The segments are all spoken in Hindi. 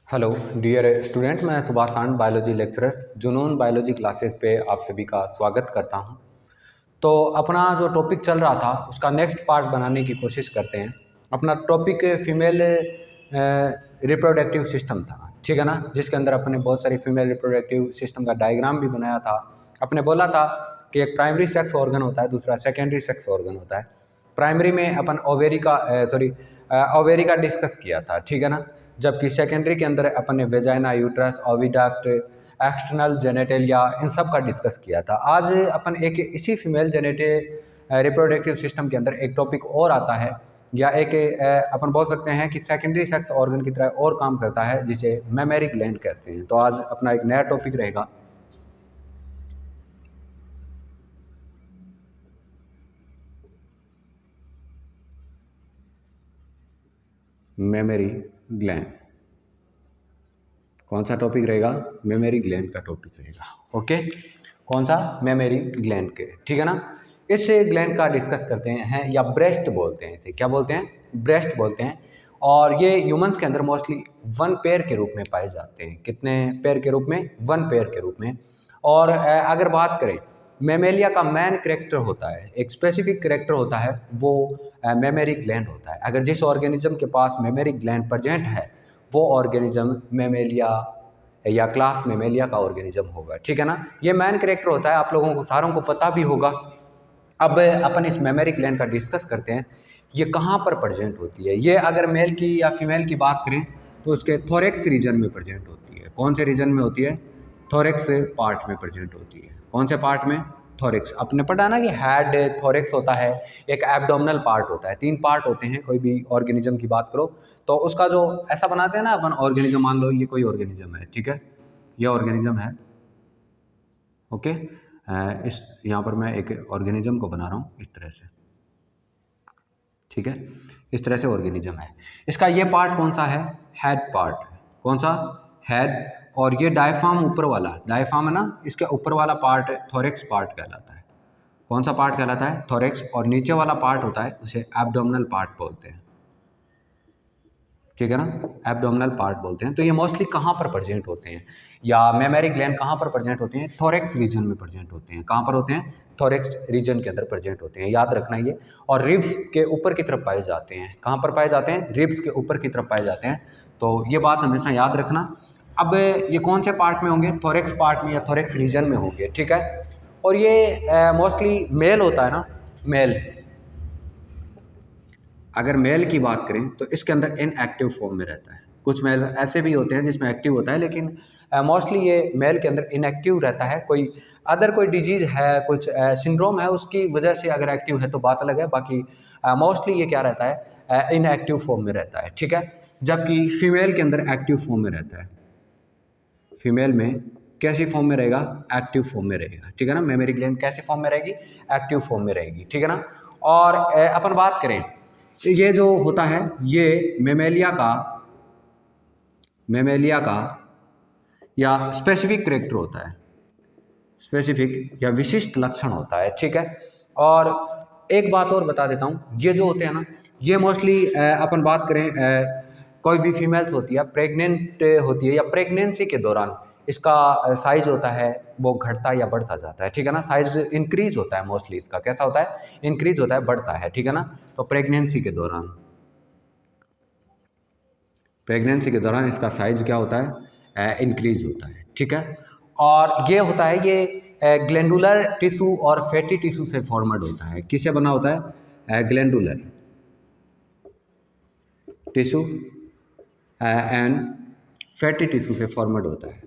हेलो डियर स्टूडेंट, मैं सुभाष खान बायोलॉजी लेक्चरर जुनून बायोलॉजी क्लासेस पे आप सभी का स्वागत करता हूं। तो अपना जो टॉपिक चल रहा था उसका नेक्स्ट पार्ट बनाने की कोशिश करते हैं। अपना टॉपिक फीमेल रिप्रोडक्टिव सिस्टम था, ठीक है ना, जिसके अंदर अपने बहुत सारी फीमेल रिप्रोडक्टिव सिस्टम का डायग्राम भी बनाया था। अपने बोला था कि एक प्राइमरी सेक्स ऑर्गन होता है, दूसरा सेकेंडरी सेक्स ऑर्गन होता है। प्राइमरी में अपन ओवेरी का डिस्कस किया था, ठीक है ना, जबकि सेकेंडरी के अंदर अपन ने vagina, uterus, oviduct, external genitalia, इन सब का डिस्कस किया था। आज अपन एक इसी फीमेल जेनेटिव रिप्रोडक्टिव सिस्टम के अंदर एक टॉपिक और आता है, या एक अपन बोल सकते हैं कि सेकेंडरी सेक्स ऑर्गन की तरह और काम करता है, जिसे मेमोरी ग्लैंड कहते हैं। तो आज अपना एक नया टॉपिक रहेगा मेमोरी ग्लैंड। कौन सा टॉपिक रहेगा? मेमोरी ग्लैंड का टॉपिक रहेगा। ओके, कौन सा? मेमोरी ग्लैंड के, ठीक है ना। इस ग्लैंड का डिस्कस करते हैं, या ब्रेस्ट बोलते हैं इसे। क्या बोलते हैं? ब्रेस्ट बोलते हैं। और ये ह्यूमंस के अंदर मोस्टली वन पेयर के रूप में पाए जाते हैं। कितने पेयर के रूप में? वन पेयर के रूप में। और अगर बात करें, मेमेलिया का मेन करेक्टर होता है, एक स्पेसिफिक करेक्टर होता है, वो मेमोरी ग्लैंड होता है। अगर जिस ऑर्गेनिज्म के पास मेमोरी ग्लैंड प्रेजेंट है, वो ऑर्गेनिज्म मेमेलिया या क्लास मेमेलिया का ऑर्गेनिज्म होगा, ठीक है ना। ये मेन करेक्टर होता है, आप लोगों को सारों को पता भी होगा। अब अपन इस मेमोरी ग्लैंड का डिस्कस करते हैं। ये कहाँ पर प्रेजेंट होती है? ये अगर मेल की या फीमेल की बात करें तो उसके थोरेक्स रीजन में प्रेजेंट होती है। कौन से रीजन में होती है? थोरेक्स पार्ट में प्रेजेंट होती है। कौन से पार्ट में? थोरेक्स। आपने पढ़ा ना कि हेड थोरेक्स होता है, एक एब्डोमिनल पार्ट होता है। तीन पार्ट होते हैं कोई भी ऑर्गेनिज्म की बात करो तो उसका जो ऐसा बनाते हैं ना अपन ऑर्गेनिज्म, मान लो ये कोई ऑर्गेनिज्म है, ठीक है, ये ऑर्गेनिज्म है। ओके, इस यहाँ पर मैं एक ऑर्गेनिज्म को बना रहा हूँ इस तरह से, ठीक है। इस तरह से ऑर्गेनिज्म है। इसका ये पार्ट कौन सा है? Head part. कौन सा? हेड। और ये डायफ्राम ऊपर वाला, डायफ्राम है ना, इसके ऊपर वाला पार्ट थोरेक्स पार्ट कहलाता है। कौन सा पार्ट कहलाता है? थोरेक्स। और नीचे वाला पार्ट होता है उसे एब्डोमिनल पार्ट बोलते हैं, ठीक है ना, एब्डोमिनल पार्ट बोलते हैं। तो ये मोस्टली कहाँ पर प्रेजेंट होते हैं, या मेमोरी ग्लैंड कहाँ पर प्रेजेंट होते हैं? थोरेक्स रीजन में प्रेजेंट होते हैं। कहाँ पर होते हैं? थोरेक्स रीजन के अंदर प्रेजेंट होते हैं, याद रखना ये। और रिब्स के ऊपर की तरफ पाए जाते हैं। कहाँ पर पाए जाते हैं? रिब्स के ऊपर की तरफ पाए जाते हैं। तो ये बात हमेशा याद रखना। अब ये कौन से पार्ट में होंगे? थोरेक्स पार्ट में या थोरेक्स रीजन में होंगे, ठीक है। और ये मोस्टली मेल होता है ना, मेल। अगर मेल की बात करें तो इसके अंदर इनएक्टिव फॉर्म में रहता है। कुछ मेल ऐसे भी होते हैं जिसमें एक्टिव होता है, लेकिन मोस्टली ये मेल के अंदर इनएक्टिव रहता है। कोई डिजीज़ है, कुछ सिंड्रोम है, उसकी वजह से अगर एक्टिव है तो बात अलग है। बाकी मोस्टली ये क्या रहता है? इनएक्टिव फॉर्म में रहता है, ठीक है। जबकि फीमेल के अंदर एक्टिव फॉर्म में रहता है। फीमेल में कैसी फॉर्म में रहेगा? एक्टिव फॉर्म में रहेगा, ठीक है ना। मेमोरी ग्लैंड कैसी फॉर्म में रहेगी? एक्टिव फॉर्म में रहेगी, ठीक है ना। और अपन बात करें, ये जो होता है ये मेमेलिया का या स्पेसिफिक करेक्टर होता है, स्पेसिफिक या विशिष्ट लक्षण होता है, ठीक है। और एक बात और बता देता हूँ, ये जो होते हैं ना, ये मोस्टली अपन बात करें, कोई भी फीमेल्स होती है, प्रेग्नेंट होती है, या प्रेगनेंसी के दौरान इसका साइज होता है वो घटता या बढ़ता जाता है, ठीक है ना। साइज इंक्रीज होता है मोस्टली, इसका कैसा होता है? इंक्रीज होता है, बढ़ता है, ठीक है ना। तो प्रेगनेंसी के दौरान इसका साइज क्या होता है? इंक्रीज होता है, ठीक है। और ये होता है, ये ग्लैंडुलर टिश्यू और फैटी टिश्यू से फॉर्मड होता है। किससे बना होता है? Glandular tissue and fatty tissue से फॉर्मड होता है,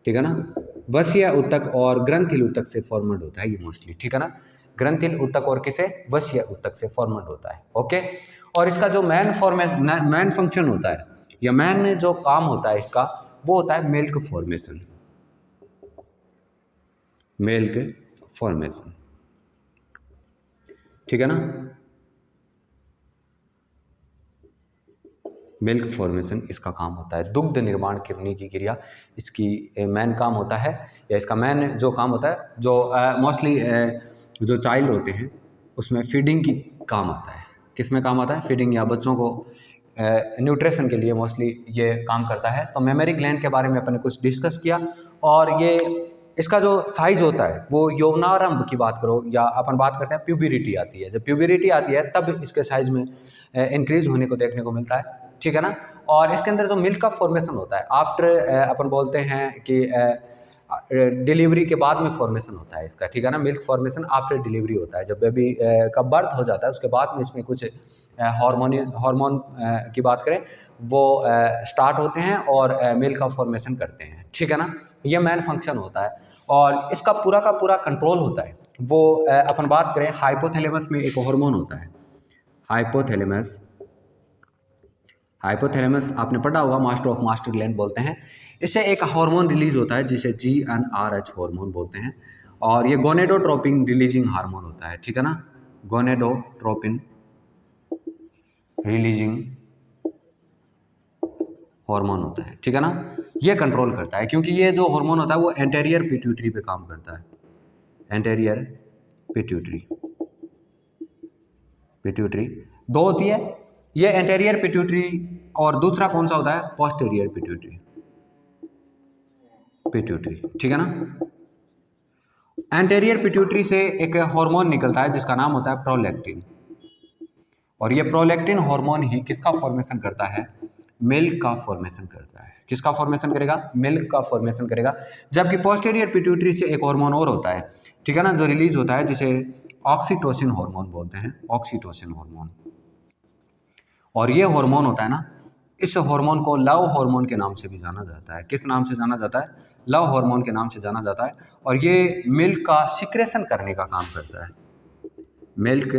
ठीक है ना। वसीय ऊतक और ग्रंथिल ऊतक से फॉर्मड होता है ये मोस्टली, ठीक है ना। ग्रंथिल ऊतक और किसे? वसीय ऊतक से फॉर्मड होता है, ओके। और इसका जो मेन फंक्शन होता है, या मेन जो काम होता है इसका, वो होता है मिल्क फॉर्मेशन। मिल्क फॉर्मेशन, ठीक है ना। मिल्क फॉर्मेशन इसका काम होता है। दुग्ध निर्माण करने की क्रिया इसकी मेन काम होता है, या इसका मेन जो काम होता है, जो मोस्टली जो चाइल्ड होते हैं उसमें फीडिंग की काम आता है। किस में काम आता है? फीडिंग, या बच्चों को न्यूट्रिशन के लिए मोस्टली ये काम करता है। तो मेमोरी ग्लैंड के बारे में अपन ने कुछ डिस्कस किया, और ये इसका जो साइज़ होता है वो यौवनारंभ की बात करो या अपन बात करते हैं प्यूबरिटी आती है, जब प्यूबरिटी आती है तब इसके साइज़ में इंक्रीज होने को देखने को मिलता है, ठीक है ना। और इसके अंदर जो मिल्क का फॉर्मेशन होता है आफ्टर, अपन बोलते हैं कि डिलीवरी के बाद में फॉर्मेशन होता है इसका, ठीक है ना। मिल्क फॉर्मेशन आफ्टर डिलीवरी होता है, जब बेबी का बर्थ हो जाता है उसके बाद में इसमें कुछ हार्मोन की बात करें वो स्टार्ट होते हैं और मिल्क का फॉर्मेशन करते हैं, ठीक है ना। ये मेन फंक्शन होता है, और इसका पूरा का पूरा कंट्रोल होता है वो अपन बात करें हाइपोथैलेमस में एक हार्मोन होता है, हाइपोथैलेमस। हाइपोथैलेमस आपने पढ़ा होगा, मास्टर ऑफ मास्टर ग्लैंड बोलते हैं। इससे एक हार्मोन रिलीज होता है जिसे GnRH हार्मोन बोलते हैं, और ये गोनेडोट्रोपिन रिलीजिंग हार्मोन होता है, ठीक है ना। गोनेडोट्रोपिन रिलीजिंग हार्मोन होता है, ठीक है ना। ये कंट्रोल करता है, क्योंकि ये जो हार्मोन होता है वो एंटेरियर पिट्यूटरी पे काम करता है, एंटेरियर पिट्यूटरी। पिट्यूटरी दो होती है, ये एंटेरियर पिट्यूटरी, और दूसरा कौन सा होता है, पोस्टेरियर पिट्यूटरी, पिट्यूटरी, ठीक है ना। एंटेरियर पिट्यूटरी से एक हार्मोन निकलता है जिसका नाम होता है प्रोलैक्टिन, और ये प्रोलैक्टिन हार्मोन ही किसका फॉर्मेशन करता है, मिल्क का फॉर्मेशन करता है। किसका फॉर्मेशन करेगा, मिल्क का फॉर्मेशन करेगा। जबकि पोस्टेरियर पिट्यूटरी से एक हार्मोन और होता है, ठीक है ना, जो रिलीज होता है जिसे ऑक्सीटोसिन हार्मोन बोलते हैं, ऑक्सीटोसिन हार्मोन। और ये हार्मोन होता है ना, इस हार्मोन को लव हार्मोन के नाम से भी जाना जाता है। किस नाम से जाना जाता है, लव हार्मोन के नाम से जाना जाता है। और ये मिल्क का सिक्रेशन करने का काम करता है, मिल्क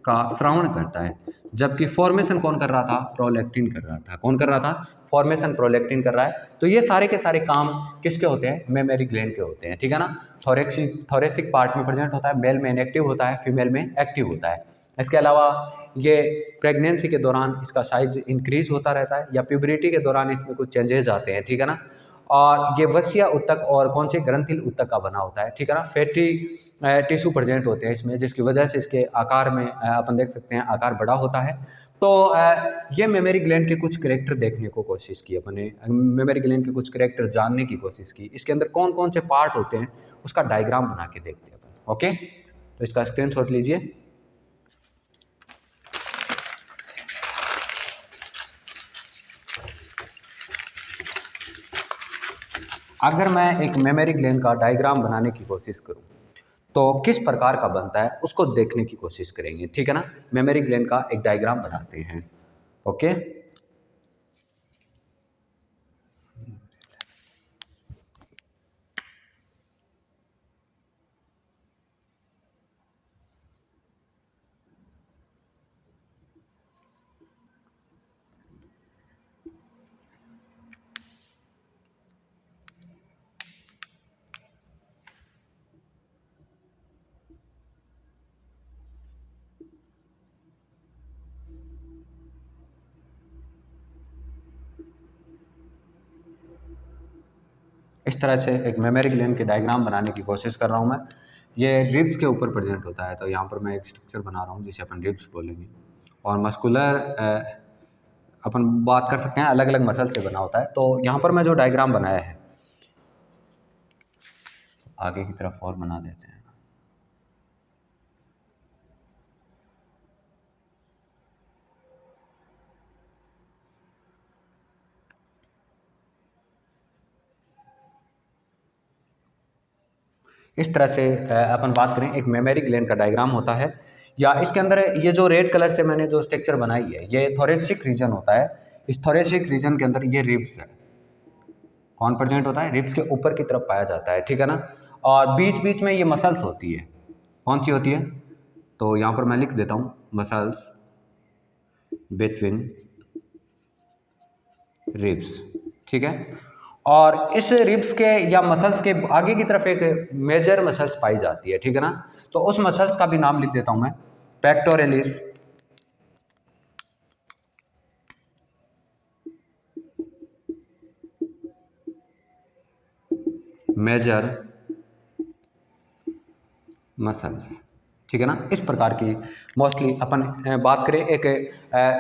का स्रावण करता है। जबकि फॉर्मेशन कौन कर रहा था, प्रोलैक्टिन कर रहा था। कौन कर रहा था, फॉर्मेशन प्रोलैक्टिन कर रहा है। तो ये सारे के सारे काम किसके होते हैं, मेमोरी ग्लैंड के होते हैं, ठीक है ना। थोरेसिक पार्ट में प्रेजेंट होता है, मेल में इनएक्टिव होता है, फीमेल में एक्टिव होता है। इसके अलावा ये प्रेगनेंसी के दौरान इसका साइज इंक्रीज होता रहता है, या प्यूबरिटी के दौरान इसमें कुछ चेंजेस आते हैं, ठीक है ना। और ये वसिया उत्तक और कौन से ग्रंथिल उत्तक का बना होता है, ठीक है ना। फैटी टिश्यू प्रेजेंट होते हैं इसमें, जिसकी वजह से इसके आकार में अपन देख सकते हैं आकार बड़ा होता है। तो ये मेमोरी ग्लैंड के कुछ करेक्टर देखने को कोशिश की अपन ने, मेमोरी ग्लैंड के कुछ करेक्टर जानने की कोशिश की। इसके अंदर कौन कौन से पार्ट होते हैं उसका डायग्राम बना के देखते हैं अपन, ओके। तो इसका स्क्रीनशॉट लीजिए। अगर मैं एक मेमोरी ग्लैंड का डायग्राम बनाने की कोशिश करूं तो किस प्रकार का बनता है उसको देखने की कोशिश करेंगे, ठीक है ना। मेमोरी ग्लैंड का एक डायग्राम बनाते हैं, ओके। इस तरह से एक मेमोरी ग्लैंड के डायग्राम बनाने की कोशिश कर रहा हूँ मैं। ये रिब्स के ऊपर प्रेजेंट होता है, तो यहाँ पर मैं एक स्ट्रक्चर बना रहा हूँ जिसे अपन रिब्स बोलेंगे। और मस्कुलर अपन बात कर सकते हैं अलग अलग मसल से बना होता है। तो यहाँ पर मैं जो डायग्राम बनाया है आगे की तरफ और बना देते हैं। इस तरह से अपन बात करें एक मेमोरी ग्लैंड का डायग्राम होता है, या इसके अंदर ये जो रेड कलर से मैंने जो स्ट्रक्चर बनाई है ये थोरेसिक रीजन होता है। इस थोरेसिक रीजन के अंदर ये रिब्स है, कौन प्रेजेंट होता है, रिब्स के ऊपर की तरफ पाया जाता है, ठीक है ना। और बीच बीच में ये मसल्स होती है, कौन सी होती है, तो यहाँ पर मैं लिख देता हूँ मसल्स बिटवीन रिब्स, ठीक है। और इस रिब्स के या मसल्स के आगे की तरफ एक मेजर मसल्स पाई जाती है, ठीक है ना। तो उस मसल्स का भी नाम लिख देता हूं मैं, पेक्टोरलिस, मेजर मसल्स, ठीक है ना। इस प्रकार की मोस्टली अपन बात करें एक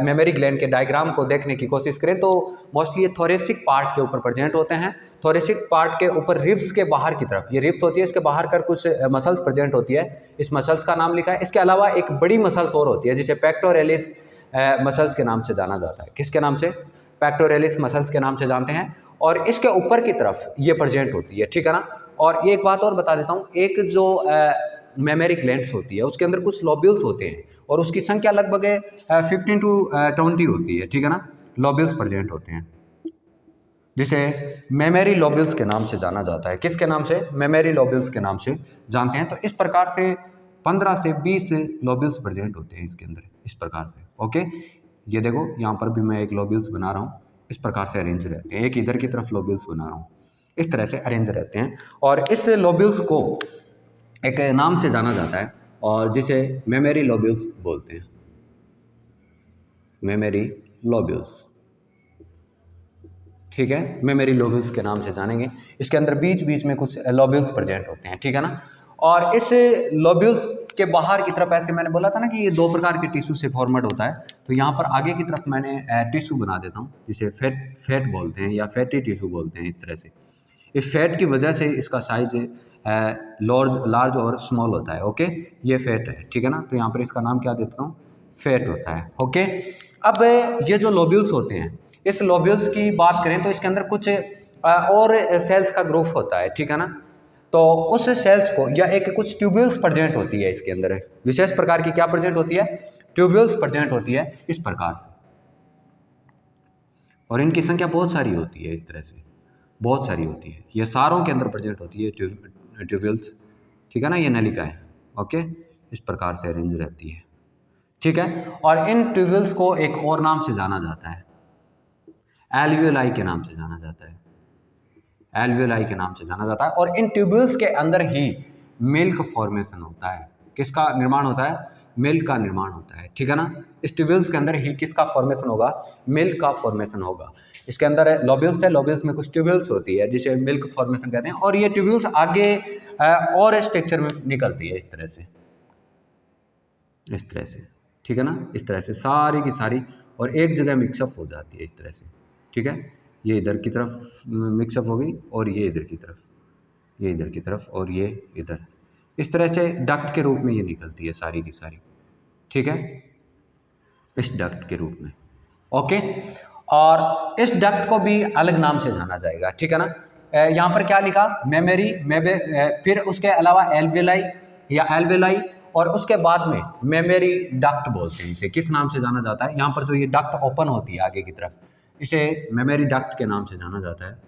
मेमोरी ग्लैंड के डायग्राम को देखने की कोशिश करें तो मोस्टली ये थोरेसिक पार्ट के ऊपर प्रेजेंट होते हैं। थोरेसिक पार्ट के ऊपर रिब्स के बाहर की तरफ, ये रिब्स होती है, इसके बाहर कर कुछ मसल्स प्रेजेंट होती है। इस मसल्स का नाम लिखा है। इसके अलावा एक बड़ी मसल्स और होती है जिसे पेक्टोरेलिस मसल्स के नाम से जाना जाता है। किसके नाम से? पेक्टोरेलिस मसल्स के नाम से जानते हैं। और इसके ऊपर की तरफ ये प्रेजेंट होती है, ठीक है ना। और एक बात और बता देता हूँ, एक जो मेमोरी ग्लैंड्स होती है उसके अंदर कुछ लोब्यूल्स होते हैं और उसकी संख्या लगभग 15 to 20 होती है, ठीक है ना। लोब्यूल्स प्रेजेंट होते हैं जिसे मेमोरी लोब्यूल्स के नाम से जाना जाता है। किसके नाम से? मेमोरी लोब्यूल्स के नाम से जानते हैं। तो इस प्रकार से 15 से 20 लोब्यूल्स प्रेजेंट होते हैं इसके अंदर, इस प्रकार से। ओके, ये देखो यहाँ पर भी मैं एक लोब्यूल्स बना रहा हूँ, इस प्रकार से अरेंज रहते हैं। एक इधर की तरफ लोब्यूल्स बना रहा हूँ, इस तरह से अरेंज रहते हैं। और इस लोब्यूल्स को एक नाम से जाना जाता है और जिसे मेमोरी लोब्यूल्स बोलते हैं। मेमोरी लोब्यूल्स, ठीक है, मेमोरी लोब्यूल्स के नाम से जानेंगे। इसके अंदर बीच बीच में कुछ लोब्यूल्स प्रेजेंट होते हैं, ठीक है ना। और इस लोब्यूल्स के बाहर की तरफ, ऐसे मैंने बोला था ना कि ये दो प्रकार के टिश्यू से फॉर्मेट होता है, तो यहाँ पर आगे की तरफ मैंने टिश्यू बना देता हूँ जिसे फैट बोलते हैं या फैटी टिश्यू बोलते हैं। इस तरह से इस फैट की वजह से इसका साइज लार्ज और स्मॉल होता है। ओके, ये फैट है, ठीक है ना। तो यहाँ पर इसका नाम क्या देता हूँ? फैट होता है। ओके, अब ये जो लोब्यूल्स होते हैं, इस लोब्यूल्स की बात करें तो इसके अंदर कुछ और सेल्स का ग्रुप होता है, ठीक है ना। तो उस सेल्स को या एक कुछ ट्यूब्यूल्स प्रेजेंट होती है इसके अंदर, विशेष प्रकार की क्या प्रेजेंट होती है? ट्यूब्यूल्स प्रेजेंट होती है इस प्रकार से। और इनकी संख्या बहुत सारी होती है, इस तरह से बहुत सारी होती है। ये सारों के अंदर प्रेजेंट होती है ट्यूब्यूल्स, ठीक है ना। ये नलिका है। ओके, इस प्रकार से अरेंज रहती है, ठीक है। और इन ट्यूब्यूल्स को एक और नाम से जाना जाता है, एल्वियोलाई के नाम से जाना जाता है। एल्वियोलाई के नाम से जाना जाता है। और इन ट्यूब्यूल्स के अंदर ही मिल्क फॉर्मेशन होता है। किसका निर्माण होता है? मिल्क का निर्माण होता है, ठीक है ना। इस ट्यूब्यूल्स के अंदर ही किसका फॉर्मेशन होगा? मिल्क का फॉर्मेशन होगा। इसके अंदर लोब्यूल्स है, लोब्यूल्स में कुछ ट्यूब्यूल्स होती है जिसे मिल्क फॉर्मेशन कहते हैं। और ये ट्यूब्यूल्स आगे और स्ट्रक्चर में निकलती है, इस तरह से, इस तरह से, ठीक है ना। इस तरह से सारी की सारी और एक जगह मिक्सअप हो जाती है, इस तरह से, ठीक है। ये इधर की तरफ मिक्सअप हो गई और ये इधर की तरफ, ये इधर की तरफ और ये इधर, इस तरह से डक्ट के रूप में ये निकलती है सारी की सारी, ठीक है, इस डक्ट के रूप में। ओके, और इस डक्ट को भी अलग नाम से जाना जाएगा, ठीक है ना। यहाँ पर क्या लिखा? मेमोरी, फिर उसके अलावा एल्वियोलाई या एल्वियोलाई, और उसके बाद में मेमोरी डक्ट बोलते हैं इसे। किस नाम से जाना जाता है? यहाँ पर जो ये डक्ट ओपन होती है आगे की तरफ, इसे मेमोरी डक्ट के नाम से जाना जाता है।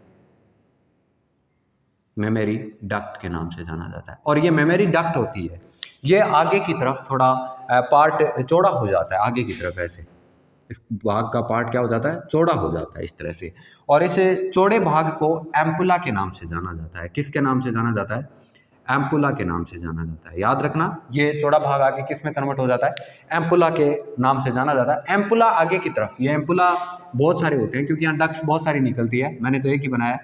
मेमोरी डक्ट के नाम से जाना जाता है। और ये मेमोरी डक्ट होती है, ये आगे की तरफ थोड़ा पार्ट चौड़ा हो जाता है, आगे की तरफ ऐसे इस भाग का पार्ट क्या हो जाता है? चौड़ा हो जाता है, इस तरह से। और इस चौड़े भाग को एम्पुला के नाम से जाना जाता है। किसके नाम से जाना जाता है? एम्पुला के नाम से जाना जाता है। याद रखना, ये चौड़ा भाग आगे किस में कन्वर्ट हो जाता है? एम्पुला के नाम से जाना जाता है। एम्पुला आगे की तरफ, ये एम्पुला बहुत सारे होते हैं क्योंकि यहाँ डक्ट्स बहुत सारी निकलती है, मैंने तो एक ही बनाया।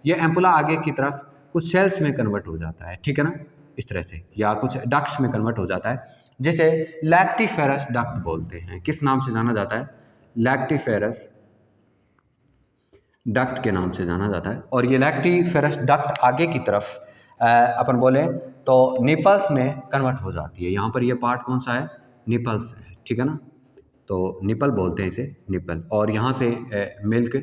ये एम्पुला आगे की तरफ कुछ सेल्स में कन्वर्ट हो जाता है, ठीक है ना, इस तरह से, या कुछ डक्ट्स में कन्वर्ट हो जाता है जिसे लैक्टिफेरस डक्ट बोलते हैं। किस नाम से जाना जाता है? लैक्टिफेरस डक्ट के नाम से जाना जाता है। और ये लैक्टिफेरस डक्ट आगे की तरफ अपन बोले तो निपल्स में कन्वर्ट हो जाती है। यहाँ पर ये पार्ट कौन सा है? निपल्स है, ठीक है ना। तो निपल बोलते हैं इसे, निपल। और यहाँ से मिल्क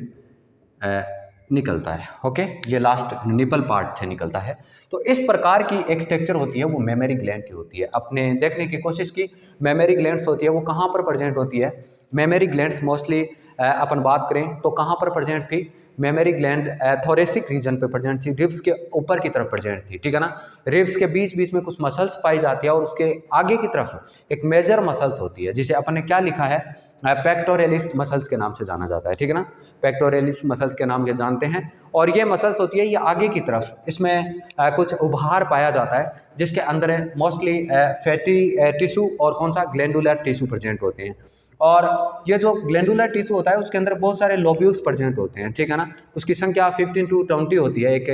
निकलता है। ओके, ये लास्ट निपल पार्ट से निकलता है। तो इस प्रकार की एक स्ट्रक्चर होती है, वो मेमोरी ग्लैंड की होती है। अपने देखने की कोशिश की, मेमोरी ग्लैंड्स होती है वो कहाँ पर प्रेजेंट होती है? मेमोरी ग्लैंड्स मोस्टली अपन बात करें तो कहाँ पर प्रेजेंट थी? मेमोरी ग्लैंड थोरेसिक रीजन पे प्रेजेंट थी, रिब्स के ऊपर की तरफ प्रेजेंट थी, ठीक है ना। रिब्स के बीच बीच में कुछ मसल्स पाई जाती है और उसके आगे की तरफ एक मेजर मसल्स होती है जिसे अपन ने क्या लिखा है? पेक्टोरेलिस मसल्स के नाम से जाना जाता है, ठीक है ना। पेक्टोरेलिस मसल्स के नाम के जानते हैं। और ये मसल्स होती है, ये आगे की तरफ, इसमें कुछ उभार पाया जाता है जिसके अंदर मोस्टली फैटी टिश्यू और कौन सा? ग्लैंडुलर टिश्यू प्रेजेंट होते हैं। और ये जो ग्लैंडुलर टिश्यू होता है उसके अंदर बहुत सारे लोब्यूल्स प्रेजेंट होते हैं, ठीक है ना। उसकी संख्या 15 to 20 होती है। एक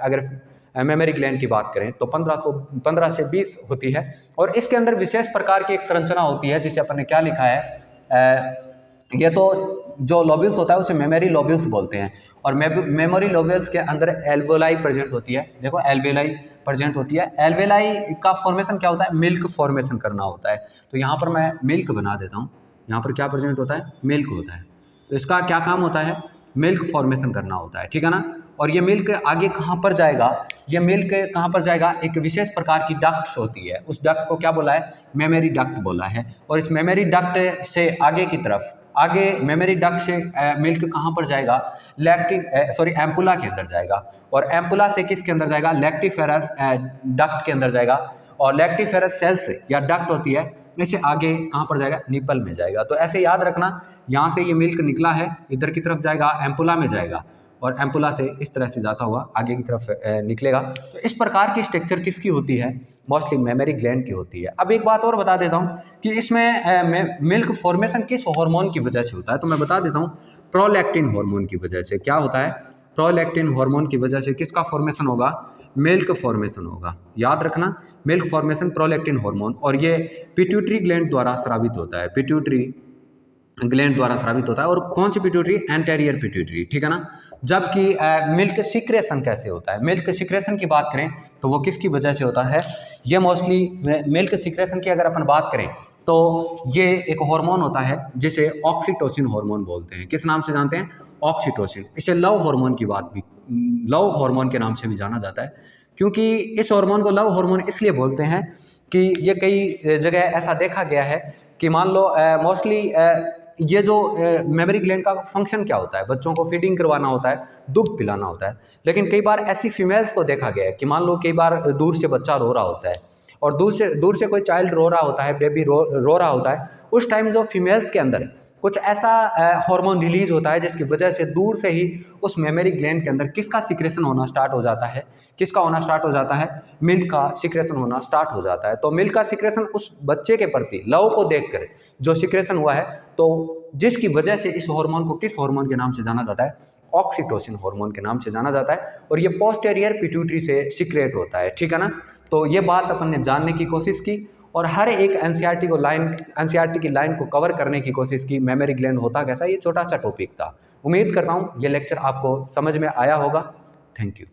अगर मेमोरी ग्लैंड की बात करें तो 15 से 20 होती है। और इसके अंदर विशेष प्रकार की एक संरचना होती है जिसे अपन ने क्या लिखा है, ये तो जो लोब्यूल्स होता है उसे मेमोरी लोब्यूल्स बोलते हैं। और मेमोरी लोब्यूल्स के अंदर एल्वेलाई प्रेजेंट होती है। देखो एल्वेलाई प्रेजेंट होती है। एल्वेलाई का फॉर्मेशन क्या होता है, मिल्क फॉर्मेशन करना होता है। तो यहाँ पर मैं मिल्क बना देता हूँ। यहाँ पर क्या प्रेजेंट होता है, मिल्क होता है। तो इसका क्या काम होता है, मिल्क फॉर्मेशन करना होता है, ठीक है ना। और ये मिल्क आगे कहाँ पर जाएगा, ये मिल्क कहाँ पर जाएगा, एक विशेष प्रकार की डक्ट्स होती है, उस डक्ट को क्या बोला है, मेमोरी डक्ट बोला है। और इस मेमोरी डक्ट से आगे की तरफ, आगे मेमोरी डक्ट से मिल्क कहाँ पर जाएगा, एम्पुला के अंदर जाएगा। और एम्पुला से किसके अंदर जाएगा, लैक्टिफेरस डक्ट के अंदर जाएगा। और लैक्टिफेरस सेल्स या डक्ट होती है, इससे आगे कहाँ पर जाएगा, निपल में जाएगा। तो ऐसे याद रखना, यहाँ से ये मिल्क निकला है, इधर की तरफ जाएगा, एम्पुला में जाएगा, और एम्पुला से इस तरह से जाता हुआ आगे की तरफ निकलेगा। तो इस प्रकार की स्ट्रक्चर किसकी होती है, मोस्टली मेमोरी ग्लैंड की होती है। अब एक बात और बता देता हूँ कि इसमें मिल्क फॉर्मेशन किस हार्मोन की वजह से होता है। तो मैं बता देता हूँ, प्रोलैक्टिन हार्मोन की वजह से। क्या होता है, प्रोलैक्टिन हार्मोन की वजह से किसका फॉर्मेशन होगा, मिल्क फॉर्मेशन होगा। याद रखना, मिल्क फॉर्मेशन प्रोलैक्टिन हार्मोन, और ये पिट्यूटरी ग्लैंड द्वारा स्रावित होता है, पिट्यूटरी ग्लैंड द्वारा स्रावित होता है। और कौन सी पिट्यूटरी, एंटेरियर पिट्यूटरी, ठीक है ना। जबकि मिल्क सिक्रेशन कैसे होता है, मिल्क सिक्रेशन की बात करें तो वो किसकी वजह से होता है, ये मोस्टली मिल्क सिक्रेशन की अगर अपन बात करें तो ये एक हार्मोन होता है जिसे ऑक्सीटोसिन हार्मोन बोलते हैं। किस नाम से जानते हैं, ऑक्सीटोसिन। इसे लव हार्मोन की बात भी, लव हार्मोन के नाम से भी जाना जाता है, क्योंकि इस हार्मोन को लव हार्मोन इसलिए बोलते हैं कि ये कई जगह ऐसा देखा गया है कि मान लो मोस्टली ये जो मेमोरी ग्लैंड का फंक्शन क्या होता है, बच्चों को फीडिंग करवाना होता है, दूध पिलाना होता है। लेकिन कई बार ऐसी फीमेल्स को देखा गया है कि मान लो कई बार दूर से बच्चा रो रहा होता है, और दूर से कोई चाइल्ड रो रहा होता है, बेबी रो रहा होता है, उस टाइम जो फीमेल्स के अंदर कुछ ऐसा हार्मोन रिलीज होता है जिसकी वजह से दूर से ही उस मेमोरी ग्लैंड के अंदर किसका सिक्रेशन होना स्टार्ट हो जाता है, किसका होना स्टार्ट हो जाता है, मिल्क का सिक्रेशन होना स्टार्ट हो जाता है। तो मिल्क का सिक्रेशन उस बच्चे के प्रति लव को देखकर जो सिक्रेशन हुआ है, तो जिसकी वजह से इस हार्मोन को किस हार्मोन के नाम से जाना जाता है, ऑक्सीटोसिन हार्मोन के नाम से जाना जाता है। और ये पोस्टेरियर पिट्यूटरी से सिक्रेट होता है, ठीक है ना। तो ये बात अपन ने जानने की कोशिश की, और हर एक एनसीईआरटी की लाइन को कवर करने की कोशिश की, मेमोरी ग्लैंड होता कैसा, ये छोटा सा टॉपिक था। उम्मीद करता हूँ ये लेक्चर आपको समझ में आया होगा। Thank you.